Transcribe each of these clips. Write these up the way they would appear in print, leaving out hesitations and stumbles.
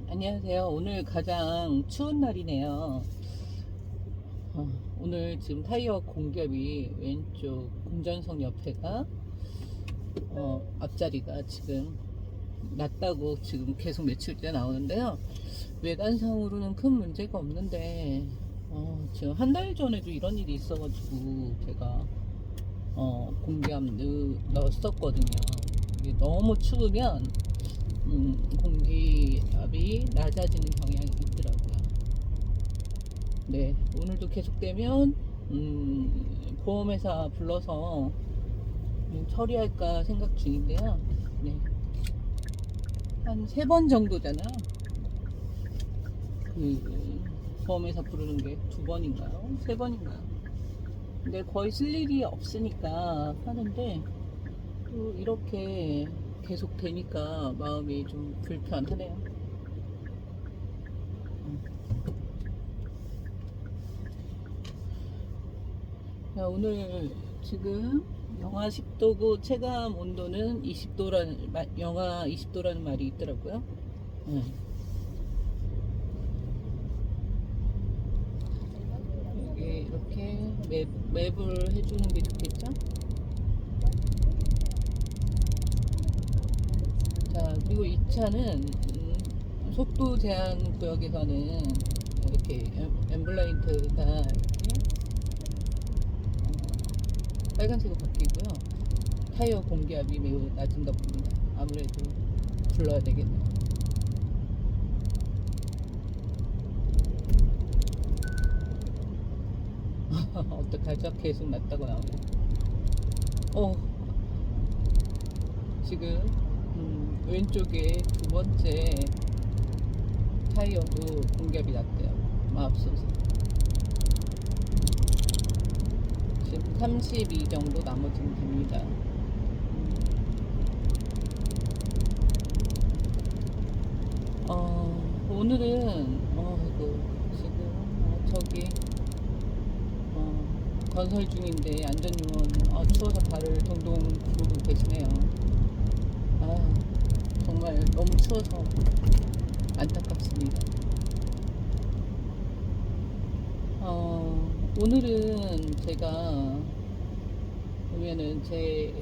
안녕하세요. 오늘 가장 추운 날이네요. 오늘 지금 타이어 공기압이 왼쪽 운전석 옆에가 앞자리가 지금 낮다고 지금 계속 며칠째 나오는데요. 외관상으로는 큰 문제가 없는데 지금 한 달 전에도 이런 일이 있어가지고 제가 공기압 넣었었거든요. 이게 너무 추우면 공기압이 낮아지는 경향이 있더라고요. 네, 오늘도 계속되면 보험회사 불러서 처리할까 생각 중인데요. 네, 한 3번 정도잖아요. 그 보험회사 부르는 게 2번인가요? 3번인가요? 근데 거의 쓸 일이 없으니까 하는데 또 이렇게 계속 되니까 마음이 좀 불편하네요. 자, 오늘 지금 영하 10도고 체감 온도는 20도라는 영하 20도라는 말이 있더라고요. 네. 이게 이렇게 맵을 해주는 게 좋겠죠? 자, 그리고 이 차는 속도 제한 구역에서는 이렇게 앰블라이트가 이렇게 빨간색으로 바뀌고요. 타이어 공기압이 매우 낮은가 봅니다. 아무래도 불러야 되겠네요. 어떡하죠? 계속 낮다고 나오네. 어, 지금 왼쪽에 2번째 타이어도 공기압이 낮대요. 맙소사. 지금 32 정도 남아지면 됩니다. 오늘은 지금 저기 건설 중인데 안전요원 추워서 발을 동동 구르고 계시네요. 아, 정말 너무 추워서 안타깝습니다. 오늘은 제가 보면은 제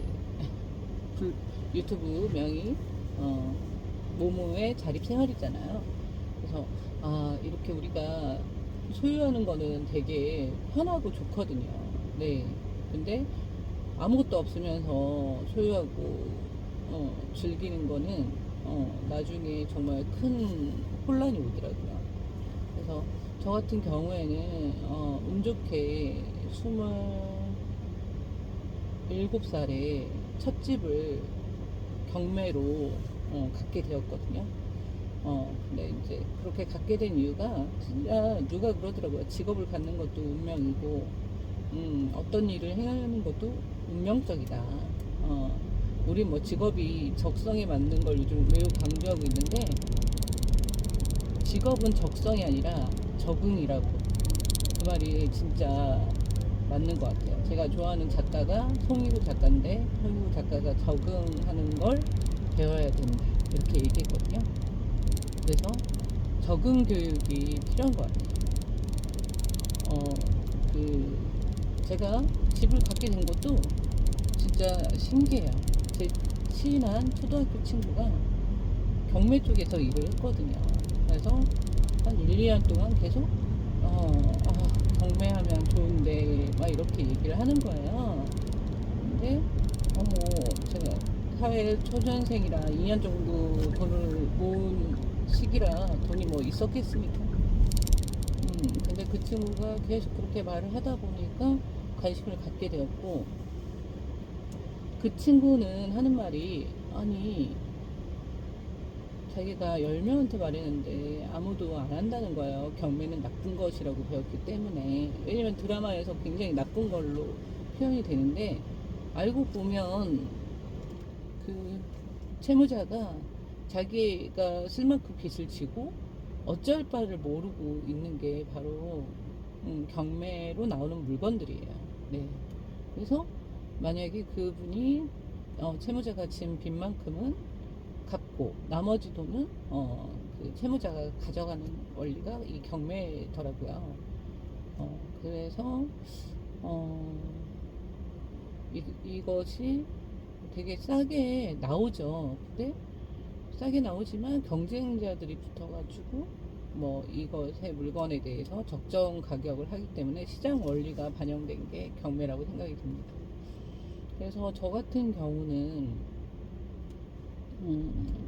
유튜브 명이 모모의 자립생활이잖아요. 그래서 이렇게 우리가 소유하는 거는 되게 편하고 좋거든요. 네. 근데 아무것도 없으면서 소유하고 즐기는 거는 나중에 정말 큰 혼란이 오더라고요. 그래서 저 같은 경우에는 운 좋게 27살에 첫 집을 경매로 갖게 되었거든요. 근데 이제 그렇게 갖게 된 이유가 진짜 누가 그러더라고요. 직업을 갖는 것도 운명이고, 어떤 일을 해야하는 것도 운명적이다. 우리 뭐 직업이 적성에 맞는 걸 요즘 매우 강조하고 있는데, 직업은 적성이 아니라 적응이라고. 그 말이 진짜 맞는 것 같아요. 제가 좋아하는 작가가 송이구 작가인데, 송이구 작가가 적응하는 걸 배워야 된다. 이렇게 얘기했거든요. 그래서 적응 교육이 필요한 것 같아요. 제가 집을 갖게 된 것도 진짜 신기해요. 제 친한 초등학교 친구가 경매 쪽에서 일을 했거든요. 그래서 한 1, 2년 동안 계속 경매하면 좋은데 막 이렇게 얘기를 하는 거예요. 근데 제가 사회 초년생이라 2년 정도 돈을 모은 시기라 돈이 뭐 있었겠습니까? 근데 그 친구가 계속 그렇게 말을 하다 보니까 관심을 갖게 되었고, 그 친구는 하는 말이, 아니, 자기가 10명한테 말했는데 아무도 안 한다는 거예요. 경매는 나쁜 것이라고 배웠기 때문에. 왜냐면 드라마에서 굉장히 나쁜 걸로 표현이 되는데, 알고 보면 그 채무자가 자기가 쓸 만큼 빚을 지고 어쩔 바를 모르고 있는 게 바로 경매로 나오는 물건들이에요. 네. 그래서 만약에 그분이 채무자가 진 빚만큼은 갚고 나머지 돈은 그 채무자가 가져가는 원리가 이 경매더라고요. 그래서 어, 이것이 되게 싸게 나오죠. 근데 싸게 나오지만 경쟁자들이 붙어가지고 뭐 이것의 물건에 대해서 적정 가격을 하기 때문에 시장 원리가 반영된 게 경매라고 생각이 듭니다. 그래서 저 같은 경우는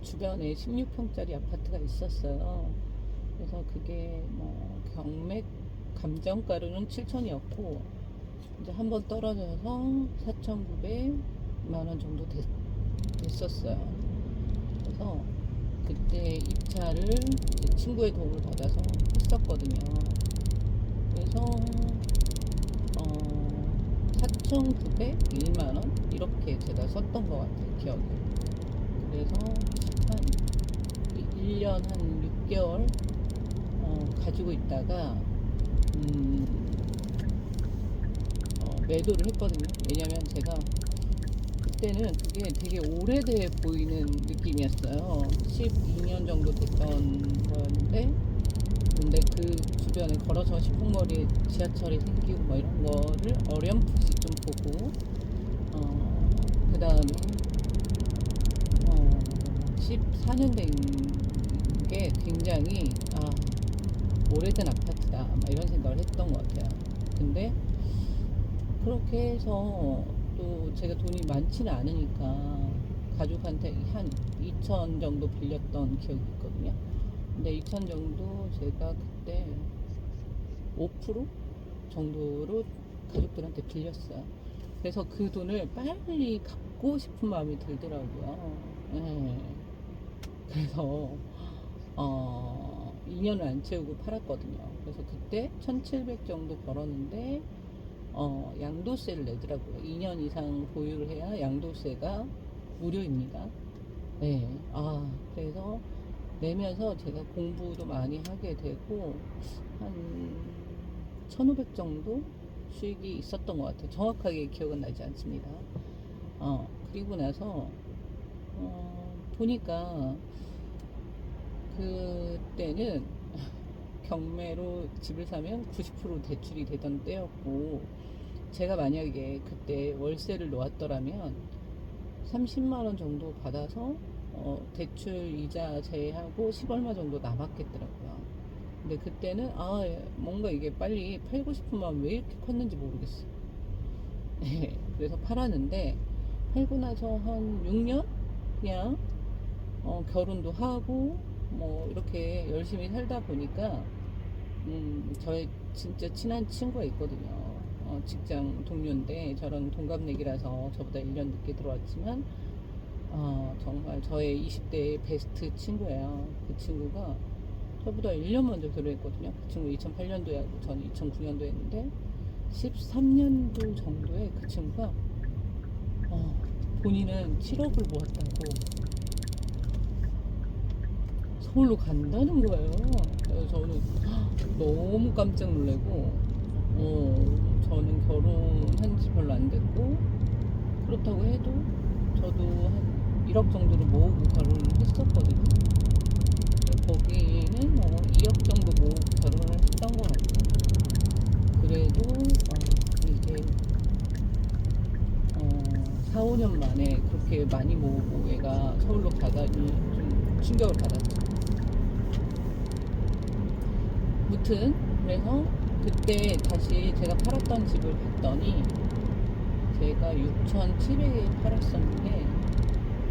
주변에 16평짜리 아파트가 있었어요. 그래서 그게 뭐 경매 감정가로는 7천이었고 이제 한번 떨어져서 4,900만 원 정도 됐었어요. 그래서 그때 입찰을 이제 친구의 도움을 받아서 했었거든요. 그래서 4,901만 원 이렇게 제가 썼던 것 같아요, 기억에. 그래서 한 1년 한 6개월 가지고 있다가 매도를 했거든요. 왜냐면 제가 그때는 그게 되게 오래돼 보이는 느낌이었어요. 12년 정도 됐던 거였는데, 근데 그 주변에 걸어서 10분거리에 지하철이 생기고 뭐 이런 거를 어렴풋이 좀 보고, 그 다음에 14년 된 게 굉장히 오래된 아파트다 막 이런 생각을 했던 것 같아요. 근데 그렇게 해서 또 제가 돈이 많지는 않으니까 가족한테 한 2천 정도 빌렸던 기억이 있거든요. 근데 2천 정도 제가 그때 5% 정도로 가족들한테 빌렸어요. 그래서 그 돈을 빨리 갚고 싶은 마음이 들더라고요. 네. 그래서 2년을 안 채우고 팔았거든요. 그래서 그때 1,700 정도 벌었는데 양도세를 내더라고요. 2년 이상 보유를 해야 양도세가 무료입니다. 네. 그래서 내면서 제가 공부도 많이 하게 되고 한 1,500 정도 수익이 있었던 것 같아요. 정확하게 기억은 나지 않습니다. 그리고 나서 보니까 그때는 경매로 집을 사면 90% 대출이 되던 때였고, 제가 만약에 그때 월세를 놓았더라면 30만 원 정도 받아서 대출 이자 제외하고 10얼마 정도 남았겠더라고요. 근데 그때는 뭔가 이게 빨리 팔고 싶은 마음 왜 이렇게 컸는지 모르겠어요. 그래서 팔았는데 팔고 나서 한 6년 그냥 결혼도 하고 뭐 이렇게 열심히 살다 보니까 저의 진짜 친한 친구가 있거든요. 직장 동료인데 저랑 동갑내기라서 저보다 1년 늦게 들어왔지만 정말 저의 20대의 베스트 친구예요. 그 친구가 저보다 1년 먼저 결혼했거든요. 그 친구 2008년도에 하고 저는 2009년도에 했는데 13년도 정도에 그 친구가 본인은 7억을 모았다고 서울로 간다는 거예요. 그래서 저는 너무 깜짝 놀래고, 저는 결혼한 지 별로 안 됐고, 그렇다고 해도 저도 한 1억 정도를 모으고 결혼을 했었거든요. 거기는 2억 정도 모으고 결혼을 했던 것 같아요. 그래도 이게 4, 5년 만에 그렇게 많이 모으고 얘가 서울로 가다니 좀 충격을 받았죠. 무튼 그래서 그때 다시 제가 팔았던 집을 봤더니 제가 6,700에 팔았었는데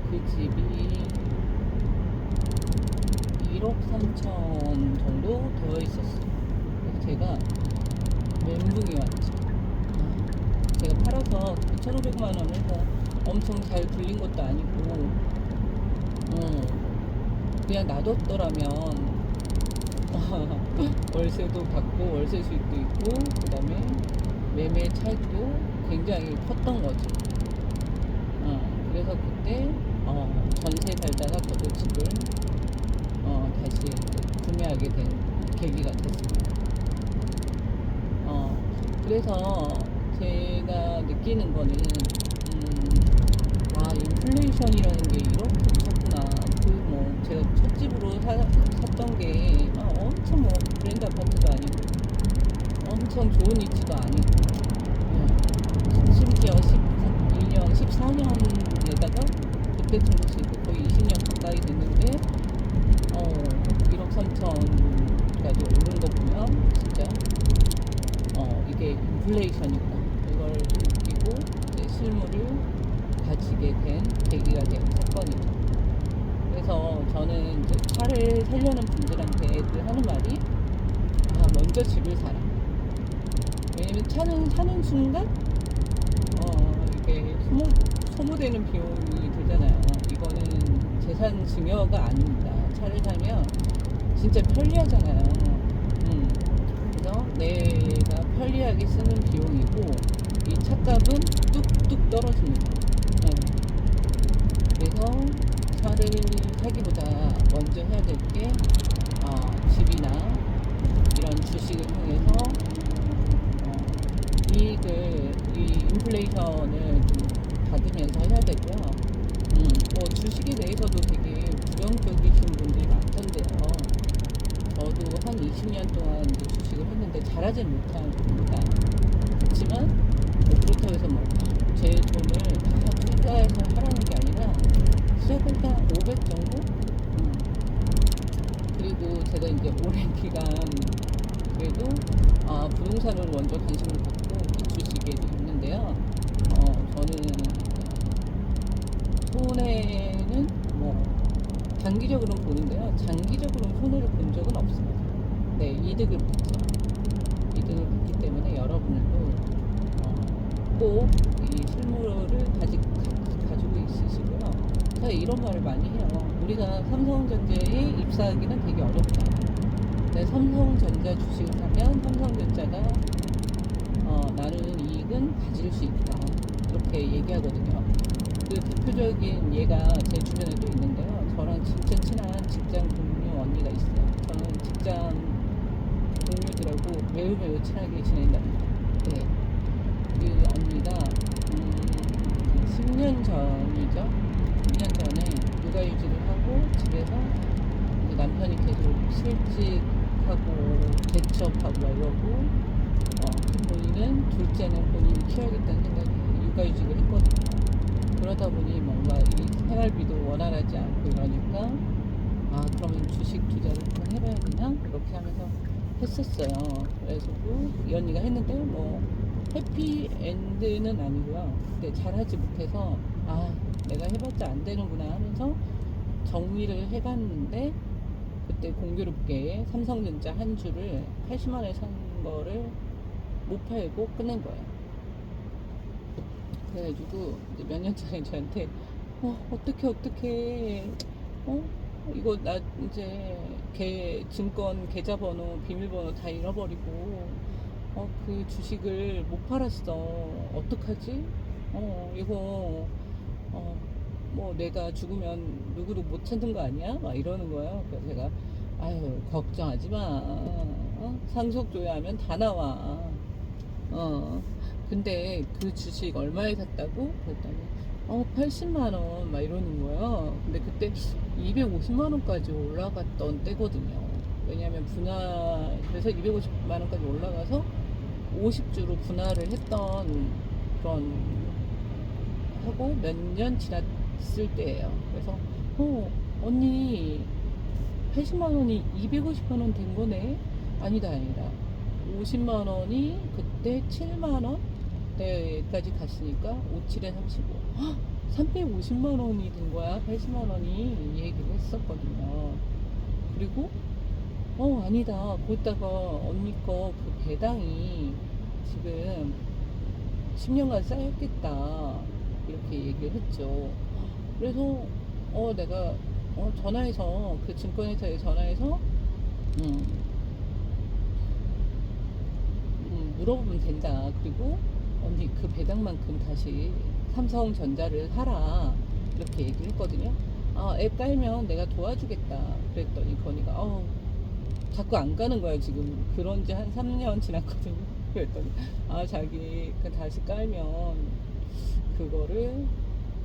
그 집이 1억 3천 정도 되어 있었어요. 그래서 제가 멘붕이 왔죠. 제가 팔아서 1,500만 원을 해서 엄청 잘 굴린 것도 아니고 그냥 놔뒀더라면 월세도 받고 월세 수익도 있고 그 다음에 매매 차익도 굉장히 컸던 거죠. 그래서 그때 전세 살다가 저도 집을 다시 구매하게 된 계기가 됐습니다. 그래서 제가 느끼는 거는 인플레이션이라는 게 이렇게 컸구나. 제가 첫째 시집으로 샀던 게 엄청 뭐 브랜드 아파트도 아니고 엄청 좋은 위치도 아니고 심지어 12년, 14년에다가 그때 등록시고 거의 20년 가까이 됐는데 1억 3천까지 오른 거 보면 진짜 이게 인플레이션이구나 이걸 좀 느끼고 이제 실물을 가지게 된 계기가 된 사건이죠. 그래서 저는 이제 차를 살려는 분들한테 늘 하는 말이 먼저 집을 사라. 왜냐면 차는 사는 순간 이게 소모되는 비용이 들잖아요. 이거는 재산 증여가 아닙니다. 차를 사면 진짜 편리하잖아요. 그래서 내가 편리하게 쓰는 비용이고 이 차값은 뚝뚝 떨어집니다. 그래서 차를 사기보다 먼저 해야 될 게 집이나 이런 주식을 통해서 이익을 이 인플레이션을 좀 받으면서 해야 되고요. 뭐 주식에 대해서도 되게 부정적이신 분들이 많던데요. 저도 한 20년 동안 이제 주식을 했는데 잘하진 못합니다. 그렇지만 뭐 그렇다고 해서 뭐 제 돈을 다 투자해서 하라는 게 아니라 시작할 때 500 정도? 그리고 제가 이제 오랜 기간 그래도 부동산으로 먼저 관심을 갖고 주식에도 있는데요. 저는 손해는 뭐 단기적으로 보는데요. 장기적으로 손해를 본 적은 없습니다. 네, 이득을 봤죠. 이득을 봤기 때문에 여러분들도 꼭 이 실물을 가지고 있으시고요. 제가 이런 말을 많이 해요. 우리가 삼성전자에 입사하기는 되게 어렵다. 네, 삼성전자 주식을 사면 삼성전자가 나는 이익은 가질 수 있다. 이렇게 얘기하거든요. 그 대표적인 예가 제 주변에 또 있는데요. 저랑 진짜 친한 직장 동료 언니가 있어요. 저는 직장 동료들하고 매우 친하게 지낸답니다. 네. 그 언니가 10년 전이죠. 2년 전에 육아휴직을 하고 집에서 이제 남편이 계속 실직하고 재취업하고 이러고 본인은 둘째는 본인이 키워야겠다는 생각에 육아휴직을 했거든요. 그러다 보니 뭔가 이 생활비도 원활하지 않고 이러니까 그러면 주식 투자를 한번 해봐야 되나? 이렇게 하면서 했었어요. 그래서 이 언니가 했는데 뭐 해피엔드는 아니고요. 근데 잘하지 못해서 내가 해봤자 안 되는구나 하면서 정리를 해봤는데 그때 공교롭게 삼성전자 한 주를 80만원에 산 거를 못 팔고 끝낸 거예요. 그래가지고 이제 몇 년 전에 저한테 어떡해 이거 나 이제 증권 계좌번호 비밀번호 다 잃어버리고 그 주식을 못 팔았어. 어떡하지? 이거 뭐 내가 죽으면 누구도 못 찾는 거 아니야? 막 이러는 거예요. 그래서 제가 걱정하지 마. 상속 조회하면 다 나와. 근데 그 주식 얼마에 샀다고? 그랬더니 80만 원 막 이러는 거예요. 근데 그때 250만 원까지 올라갔던 때거든요. 왜냐하면 그래서 250만 원까지 올라가서 50주로 분할을 했던 그런 하고 몇 년 지났을 때예요. 그래서 언니 80만 원이 250만 원 된 거네? 아니다 50만 원이 그때 7만 원대까지 갔으니까 57에 35 350만 원이 된 거야. 80만 원이 이 얘기를 했었거든요. 그리고 아니다. 거기다가 언니 거 그 배당이 지금 10년간 쌓였겠다. 이렇게 얘기를 했죠. 그래서 내가 전화해서 그 증권회사에 전화해서 물어보면 된다. 그리고 언니 그 배당만큼 다시 삼성전자를 사라. 이렇게 얘기를 했거든요. 앱 깔면 내가 도와주겠다. 그랬더니 건이가 자꾸 안 가는 거야. 지금 그런 지 한 3년 지났거든요. 그랬더니 자기 그 다시 깔면 그거를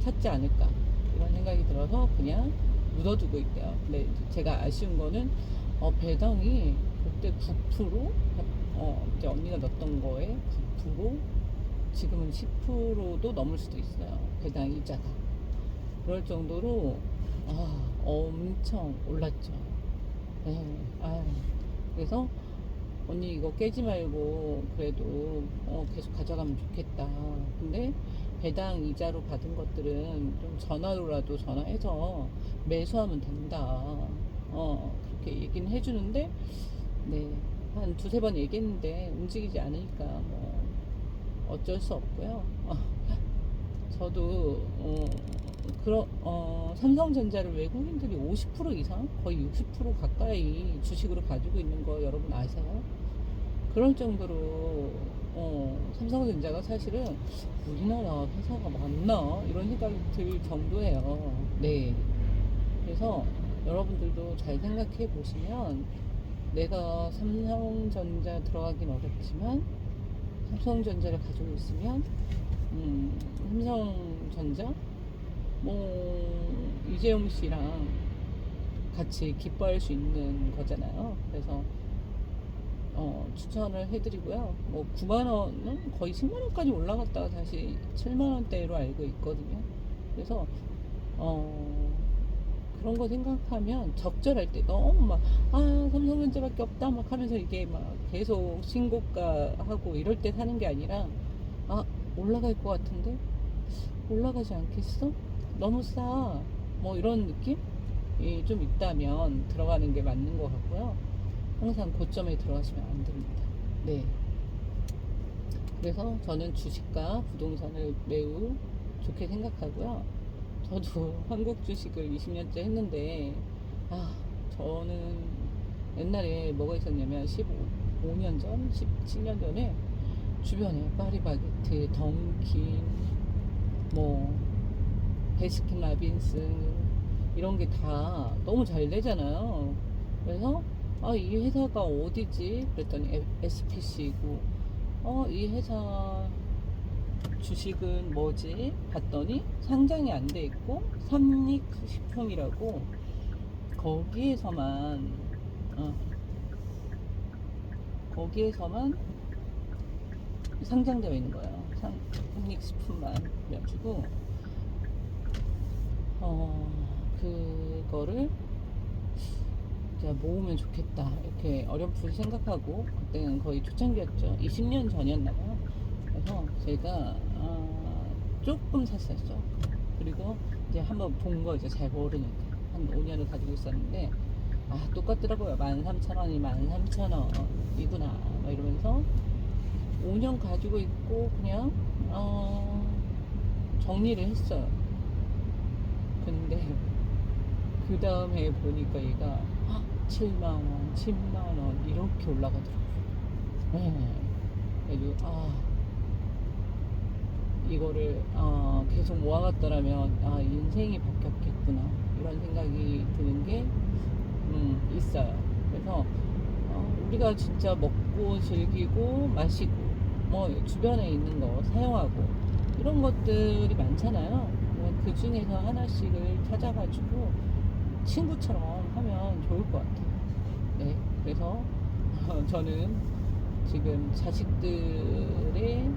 찾지 않을까 이런 생각이 들어서 그냥 묻어두고 있대요. 근데 이제 제가 아쉬운 거는 배당이 그때 9%, 이제 언니가 넣었던 거에 9%, 지금은 10%도 넘을 수도 있어요. 배당 이자가. 그럴 정도로 엄청 올랐죠. 네. 그래서 언니 이거 깨지 말고 그래도 계속 가져가면 좋겠다. 근데 배당 이자로 받은 것들은 좀 전화로라도 전화해서 매수하면 된다. 그렇게 얘기는 해주는데, 네. 한 두세 번 얘기했는데 움직이지 않으니까 뭐 어쩔 수 없고요. 저도 삼성전자를 외국인들이 50% 이상, 거의 60% 가까이 주식으로 가지고 있는 거 여러분 아세요? 그럴 정도로 삼성전자가 사실은 우리나라 회사가 맞나 이런 생각이 들 정도예요. 네. 그래서 여러분들도 잘 생각해 보시면, 내가 삼성전자 들어가긴 어렵지만 삼성전자를 가지고 있으면 삼성전자 이재용 씨랑 같이 기뻐할 수 있는 거잖아요. 그래서 추천을 해드리고요. 9만 원은 거의 10만 원까지 올라갔다가 다시 7만 원대로 알고 있거든요. 그래서 그런 거 생각하면 적절할 때 너무 막 삼성전자밖에 없다 막 하면서 이게 막 계속 신고가 하고 이럴 때 사는 게 아니라, 올라갈 것 같은데 올라가지 않겠어? 너무 싸. 이런 느낌이 좀 있다면 들어가는 게 맞는 것 같고요. 항상 고점에 들어가시면 안 됩니다. 네. 그래서 저는 주식과 부동산을 매우 좋게 생각하고요. 저도 한국 주식을 20년째 했는데, 저는 옛날에 뭐가 있었냐면 15년 전, 17년 전에 주변에 파리바게트, 던킨, 베스킨라빈스 이런 게 다 너무 잘 되잖아요. 그래서 이 회사가 어디지? 그랬더니 SPC고, 이 회사 주식은 뭐지? 봤더니 상장이 안 돼 있고 삼립식품이라고 거기에서만 상장되어 있는 거예요. 삼립식품만. 그래가지고 그거를 제가 모으면 좋겠다 이렇게 어렴풋이 생각하고, 그때는 거의 초창기였죠. 20년 전이었나봐요. 그래서 제가 조금 샀었죠. 그리고 이제 한번 본 거 이제 잘 모르니까 한 5년을 가지고 있었는데, 똑같더라고요. 13,000원이 13,000원이구나 막 이러면서 5년 가지고 있고 그냥 정리를 했어요. 근데 그 다음에 보니까 얘가 7만원, 10만원 이렇게 올라가더라고요. 네. 그래서 이거를 계속 모아갔더라면 인생이 바뀌었겠구나 이런 생각이 드는 게 있어요. 그래서 우리가 진짜 먹고 즐기고 마시고 주변에 있는 거 사용하고 이런 것들이 많잖아요. 그 중에서 하나씩을 찾아가지고 친구처럼 하면 좋을 것 같아요. 네. 그래서 저는 지금 자식들의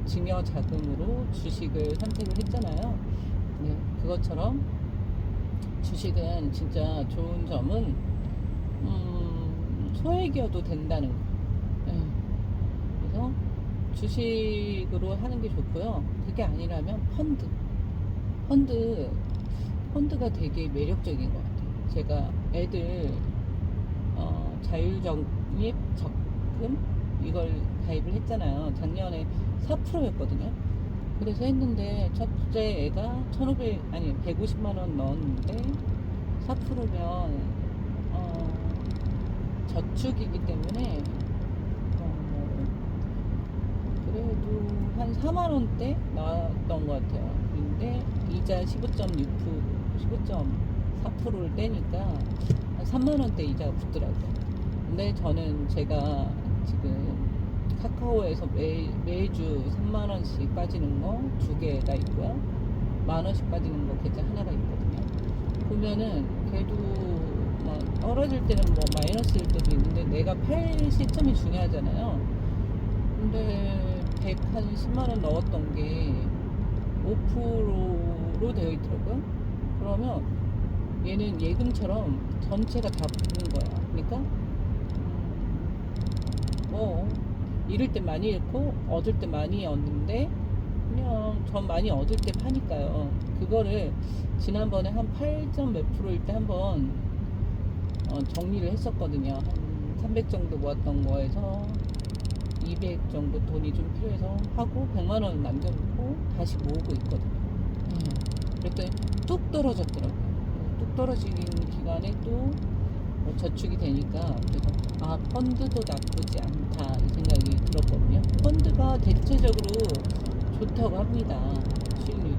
증여 자금으로 주식을 선택을 했잖아요. 네. 그것처럼 주식은 진짜 좋은 점은 소액이어도 된다는 거. 네. 그래서 주식으로 하는 게 좋고요. 그게 아니라면 펀드가 되게 매력적인 것 같아요. 제가 애들 자율적립 적금 이걸 가입을 했잖아요. 작년에 4%였거든요. 그래서 했는데 첫째 애가 150만 원 넣었는데 4%면 저축이기 때문에 그래도 한 4만 원대 나왔던 것 같아요. 근데 이자 15.4%를 떼니까 한 3만 원대 이자가 붙더라고요. 근데 저는 제가 지금 카카오에서 매주 3만 원씩 빠지는 거 2개가 있고요. 만 원씩 빠지는 거 계좌 하나가 있거든요. 보면은 걔도 막 떨어질 때는 뭐 마이너스일 때도 있는데 내가 팔 시점이 중요하잖아요. 근데 110만원 넣었던 게 5%로 되어 있더라고요. 그러면 얘는 예금처럼 전체가 다 붙는 거야. 그러니까 뭐 잃을 때 많이 잃고 얻을 때 많이 얻는데 그냥 전 많이 얻을 때 파니까요. 그거를 지난번에 한 8점 몇 프로일 때 한번 정리를 했었거든요. 한 300 정도 모았던 거에서 200 정도 돈이 좀 필요해서 하고 100만 원 남겨놓고 다시 모으고 있거든요. 그랬더니 뚝 떨어졌더라고요. 뚝 떨어지는 기간에 또 저축이 되니까 그래서 아 펀드도 나쁘지 않다 이 생각이 들었거든요. 펀드가 대체적으로 좋다고 합니다. 수익률이.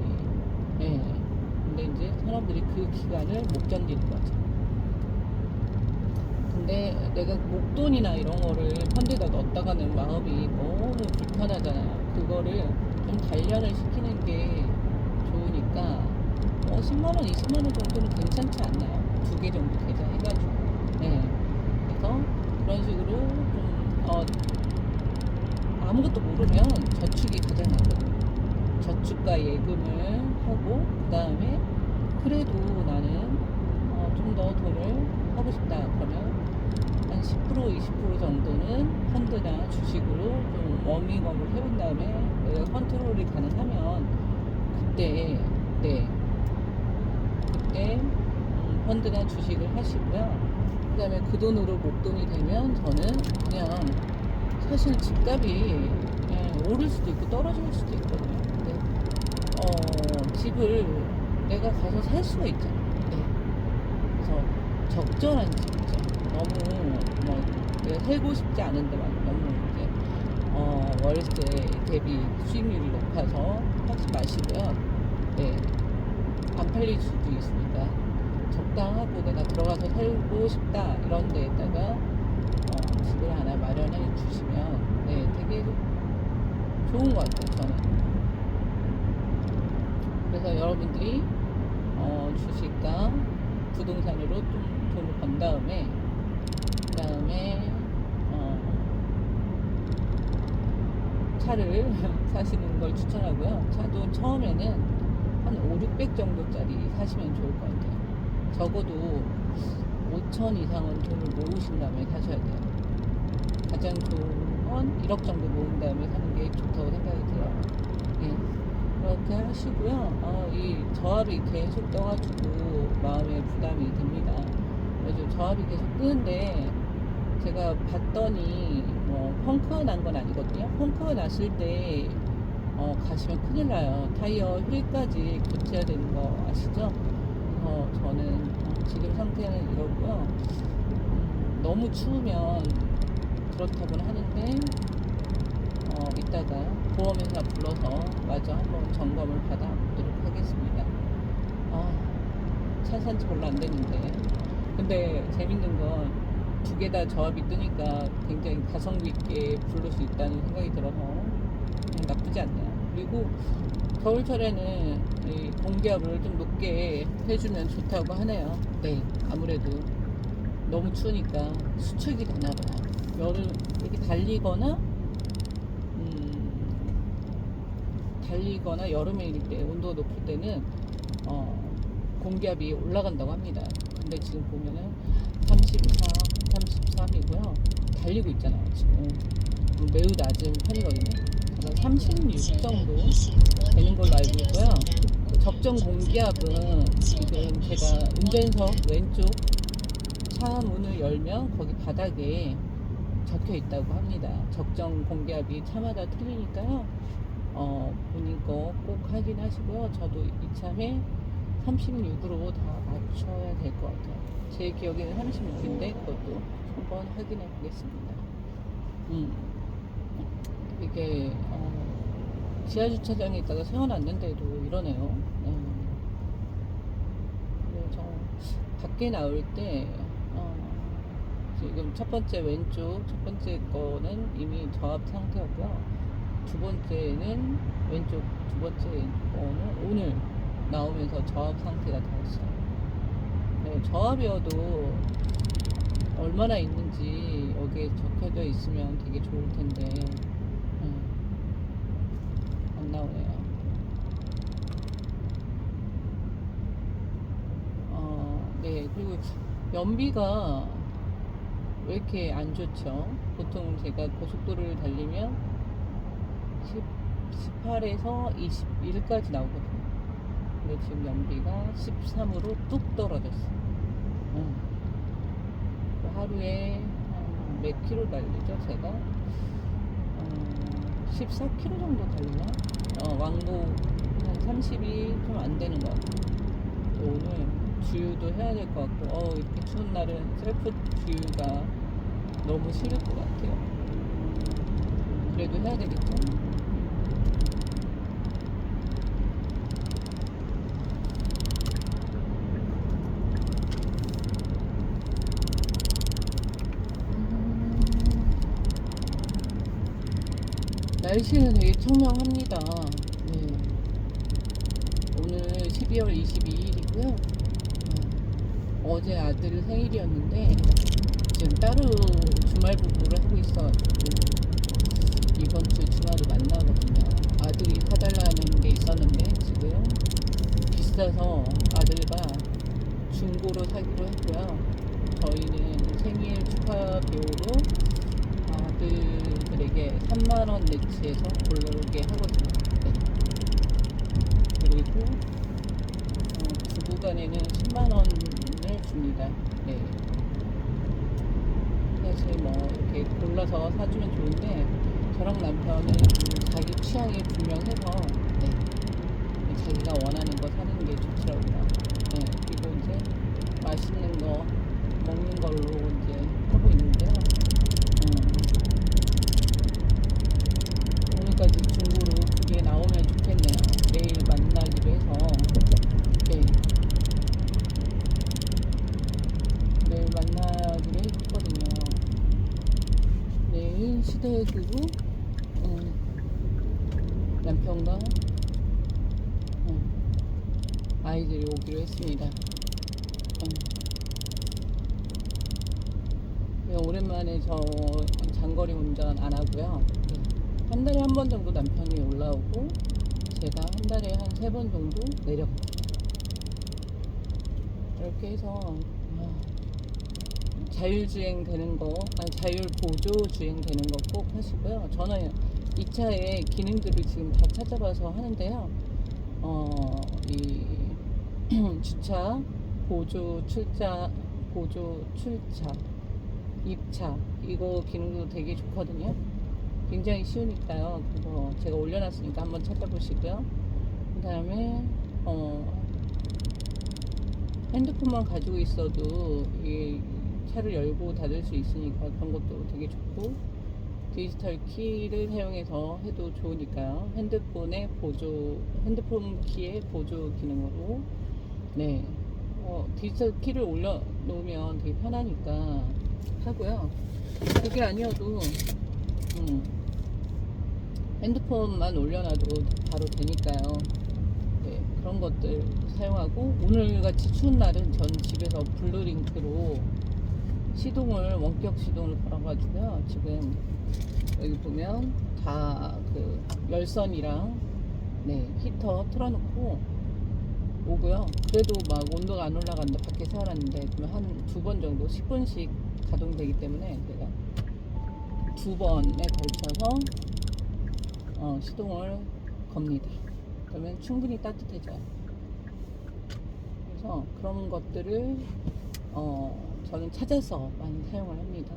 예. 근데 이제 사람들이 그 기간을 못 견디는 거죠. 근데 내가 목돈이나 이런 거를 펀드에다 넣었다가는 마음이 너무 불편하잖아요. 그거를 좀 단련을 시키는 게 좋으니까 10만원, 20만원 정도는 괜찮지 않나요? 2개 정도 계좌해가지고. 네. 그래서 그런 식으로 좀 아무것도 모르면 저축이 가장 낫거든요. 저축과 예금을 하고 그 다음에 그래도 나는 좀 더 돈을 하고 싶다 그러면 한 10% 20% 정도는 펀드나 주식으로 좀 워밍업을 해본 다음에 내가 컨트롤이 가능하면 그때 펀드나 주식을 하시고요. 그 다음에 그 돈으로 목돈이 되면 저는 그냥 사실 집값이 오를 수도 있고 떨어질 수도 있거든요. 근데 집을 내가 가서 살 수가 있잖아요. 네. 그래서 적절한 집이죠. 너무 뭐 내가 살고 싶지 않은데 막 너무 이제 월세 대비 수익률이 높아서 하지 마시고요. 네. 안 팔릴 수도 있으니까 적당하고 내가 들어가서 살고 싶다 이런 데에다가 집을 하나 마련해 주시면 되게 좋은 것 같아요. 저는. 그래서 여러분들이 주식과 부동산으로 좀 돈을 번 다음에 그 다음에 차를 사시는 걸 추천하고요. 차도 처음에는 한 5, 600 정도짜리 사시면 좋을 것 같아요. 적어도 5천 이상은 돈을 모으신 다음에 사셔야 돼요. 가장 좋은 건 1억 정도 모은 다음에 사는 게 좋다고 생각이 들어요. 예. 그렇게 하시고요. 이 저합이 계속 떠가지고 마음에 부담이 됩니다. 그래서 저합이 계속 뜨는데 제가 봤더니 펑크가 난 건 아니거든요. 펑크가 났을 때 가시면 큰일 나요. 타이어 휠까지 교체해야 되는 거 아시죠? 그래서 저는 지금 상태는 이러고요. 너무 추우면 그렇다고는 하는데 이따가 보험회사 불러서 마저 한번 점검을 받아보도록 하겠습니다. 차 산지 별로 안 됐는데 근데 재밌는 건 두 개 다 저합이 뜨니까 굉장히 가성비 있게 부를 수 있다는 생각이 들어서 나쁘지 않네요. 그리고 겨울철에는 이 공기압을 좀 높게 해주면 좋다고 하네요. 네, 아무래도 너무 추우니까 수축이 되나봐요. 여름 이렇게 달리거나 여름일 때 온도가 높을 때는 공기압이 올라간다고 합니다. 근데 지금 보면은 34, 33이고요. 달리고 있잖아요. 지금 매우 낮은 편이거든요. 36 정도 되는 걸로 알고 있고요. 적정 공기압은 지금 제가 운전석 왼쪽 차 문을 열면 거기 바닥에 적혀 있다고 합니다. 적정 공기압이 차마다 틀리니까요. 본인 거 꼭 확인하시고요. 저도 이참에 36으로 다 맞춰야 될 것 같아요. 제 기억에는 36인데 그것도 한번 확인해 보겠습니다. 이게 지하주차장에 있다가 세워놨는데도 이러네요. 그래서 밖에 나올 때 지금 첫 번째 왼쪽 첫 번째 거는 이미 저압 상태였고요. 두 번째는 왼쪽 두 번째 거는 오늘 나오면서 저압 상태가 되었어요. 네, 저압이어도 얼마나 있는지 여기에 적혀져 있으면 되게 좋을 텐데 안 나오네요. 네, 그리고 연비가 왜 이렇게 안 좋죠? 보통 제가 고속도로를 달리면 18에서 21까지 나오거든요. 근데 지금 연비가 13으로 뚝 떨어졌어. 하루에 몇 킬로 달리죠? 제가 14킬로 정도 달리나? 왕복 한 30이 좀 안 되는 것 같아요. 오늘 주유도 해야 될 것 같고, 이렇게 추운 날은 셀프 주유가 너무 싫을 것 같아요. 그래도 해야 되겠죠? 날씨는 되게 청명합니다. 네. 오늘 12월 22일이고요. 어제 아들 생일이었는데 지금 따로 주말 부부를 하고 있어가지고 이번 주 주말에 만나거든요. 아들이 사달라는 게 있었는데 지금 비싸서 아들과 중고로 사기로 했고요. 저희는 생일 축하 비용으로 아들들에게 3만원 내치해서 고르게 하거든요. 네. 그리고 부부간에는 10만원을 줍니다. 네. 사실 뭐 이렇게 골라서 사주면 좋은데 저랑 남편은 자기 취향이 분명해서 네. 자기가 원하는 거 사는 게 좋더라고요. 네. 그리고 이제 맛있는 거 먹는 걸로 이제 하고 있는데요. 오늘까지 중고로 그게 나오면 좋겠네요. 내일 만나기로 해서 네. 내일 만나기로 했거든요. 내일 시댁으로 남편과 아이들이 오기로 했습니다. 오랜만에 저 장거리 운전 안 하고요. 한 달에 한 번 정도 남편이 올라오고 제가 한 달에 한 3번 정도 내려갑니다. 이렇게 해서 자율주행 되는 거, 자율 보조 주행 되는 거 꼭 하시고요. 저는 이 차의 기능들을 지금 다 찾아봐서 하는데요. 이 주차, 보조 출차, 입차 이거 기능도 되게 좋거든요. 굉장히 쉬우니까요. 그거 제가 올려놨으니까 한번 찾아보시고요. 그 다음에 핸드폰만 가지고 있어도 이 차를 열고 닫을 수 있으니까 그런 것도 되게 좋고, 디지털 키를 사용해서 해도 좋으니까요. 핸드폰 키의 보조 기능으로 네, 디지털 키를 올려놓으면 되게 편하니까 하고요. 그게 아니어도 핸드폰만 올려놔도 바로 되니까요. 네, 그런 것들 사용하고, 오늘같이 추운 날은 전 집에서 블루링크로 원격 시동을 걸어가지고요. 지금 여기 보면 다 그 열선이랑 네, 히터 틀어놓고 오고요. 그래도 막 온도가 안 올라간다 밖에 세워놨는데, 그러면 한 2번 정도 10분씩 가동되기 때문에 내가 2번에 걸쳐서 시동을 겁니다. 그러면 충분히 따뜻해져요. 그래서 그런 것들을 저는 찾아서 많이 사용을 합니다.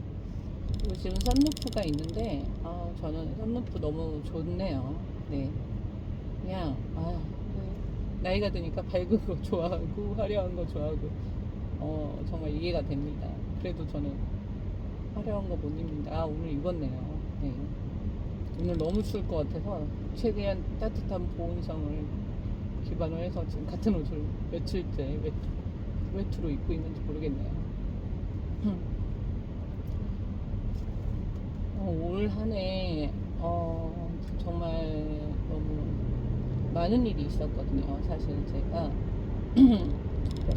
그리고 지금 썬루프가 있는데 저는 썬루프 너무 좋네요. 네, 그냥 나이가 드니까 밝은 거 좋아하고 화려한 거 좋아하고 정말 이해가 됩니다. 그래도 저는 화려한 거 못 입는다. 오늘 입었네요. 네. 오늘 너무 추울 것 같아서 최대한 따뜻한 보온성을 기반으로 해서 지금 같은 옷을 며칠째 외투로 입고 있는지 모르겠네요. 올 한해 정말 너무 많은 일이 있었거든요. 사실 제가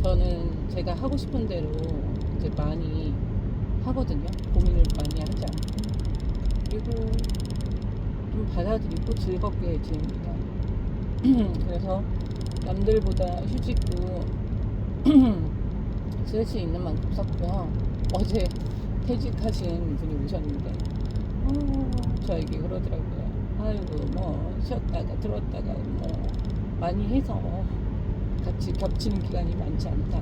저는 제가 하고 싶은 대로 이제 많이 하거든요. 고민을 많이 하지 않고. 그리고 좀 받아들이고 즐겁게 지냅니다. 그래서 남들보다 휴직도 쓸 수 있는 만큼 썼고요. 어제 퇴직하신 분이 오셨는데 저에게 그러더라고요. 아이고 뭐 쉬었다가 들었다가 뭐 많이 해서 같이 겹치는 기간이 많지 않다.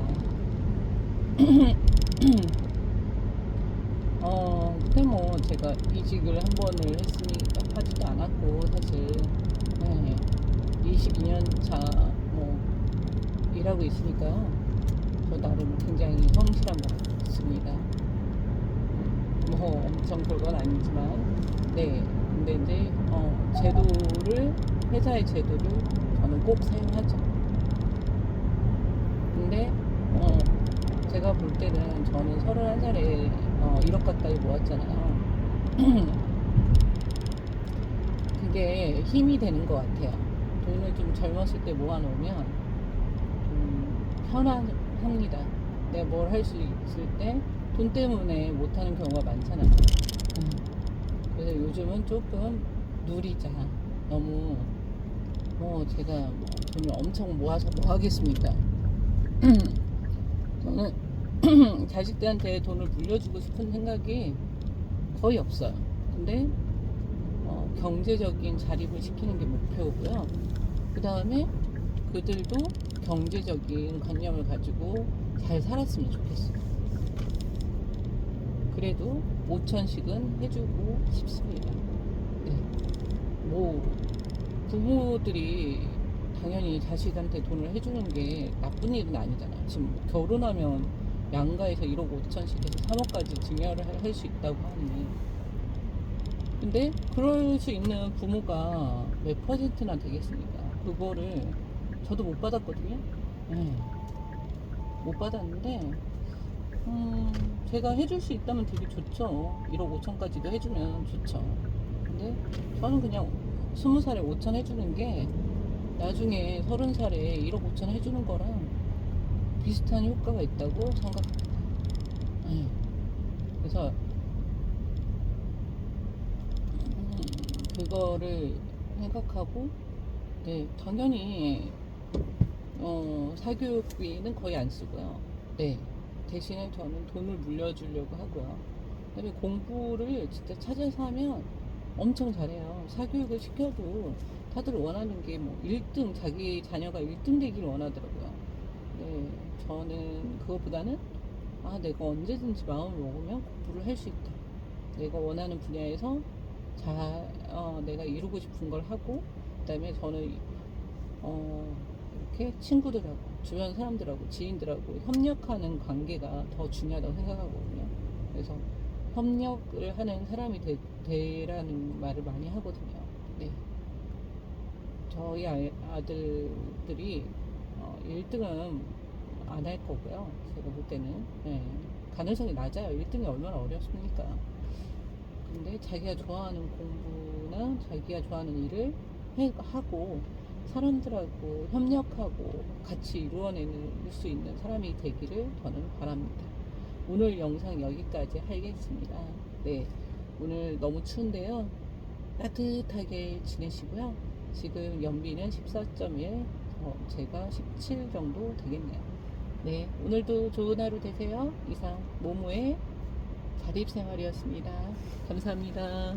근데 뭐 제가 이직을 한 번을 했으니 하지도 않았고 사실 22년 차 뭐 일하고 있으니까요. 저 나름 굉장히 성실한 것 같습니다. 뭐 엄청 별건 아니지만 네. 근데 이제 제도를 회사의 제도를 저는 꼭 사용하죠. 근데 제가 볼 때는 저는 31살에 1억 가까이 모았잖아요. 그게 힘이 되는 것 같아요. 돈을 좀 젊었을 때 모아놓으면 편안합니다. 내가 뭘 할 수 있을 때 돈 때문에 못하는 경우가 많잖아요. 그래서 요즘은 조금 누리자. 너무 뭐 제가 뭐 돈을 엄청 모아서 뭐 하겠습니까? 저는 자식들한테 돈을 물려주고 싶은 생각이 거의 없어요. 근데 경제적인 자립을 시키는 게 목표고요. 그 다음에 그들도 경제적인 관념을 가지고 잘 살았으면 좋겠어요. 그래도 5천씩은 해주고 싶습니다. 네. 뭐 부모들이 당연히 자식한테 돈을 해주는 게 나쁜 일은 아니잖아요. 지금 결혼하면 양가에서 1억 5천씩 해서 3억까지 증여를 할 수 있다고 하니. 근데 그럴 수 있는 부모가 몇 퍼센트나 되겠습니까? 그거를 저도 못 받았거든요. 네. 못 받았는데 제가 해줄 수 있다면 되게 좋죠. 1억 5천까지도 해주면 좋죠. 근데 저는 그냥 20살에 5천 해주는 게 나중에 30살에 1억 5천 해주는 거랑 비슷한 효과가 있다고 생각합니다. 그래서 그거를 생각하고 네, 당연히 사교육비는 거의 안 쓰고요. 네, 대신에 저는 돈을 물려주려고 하고요. 그다음에 공부를 진짜 찾아서 하면 엄청 잘해요. 사교육을 시켜도 다들 원하는 게 뭐 1등, 자기 자녀가 1등 되길 원하더라고요. 네, 저는 그것보다는 내가 언제든지 마음을 먹으면 공부를 할 수 있다. 내가 원하는 분야에서 내가 이루고 싶은 걸 하고, 그다음에 저는 이렇게 친구들하고 주변 사람들하고 지인들하고 협력하는 관계가 더 중요하다고 생각하거든요. 그래서 협력을 하는 사람이 되라는 말을 많이 하거든요. 네. 저희 아들들이 1등은 안 할 거고요. 제가 볼 때는 네. 가능성이 낮아요. 1등이 얼마나 어렵습니까? 근데 자기가 좋아하는 공부나 자기가 좋아하는 일을 하고 사람들하고 협력하고 같이 이루어낼 수 있는 사람이 되기를 저는 바랍니다. 오늘 영상 여기까지 하겠습니다. 네, 오늘 너무 추운데요. 따뜻하게 지내시고요. 지금 연비는 14.1, 제가 17 정도 되겠네요. 네, 오늘도 좋은 하루 되세요. 이상 모모의 자립생활이었습니다. 감사합니다.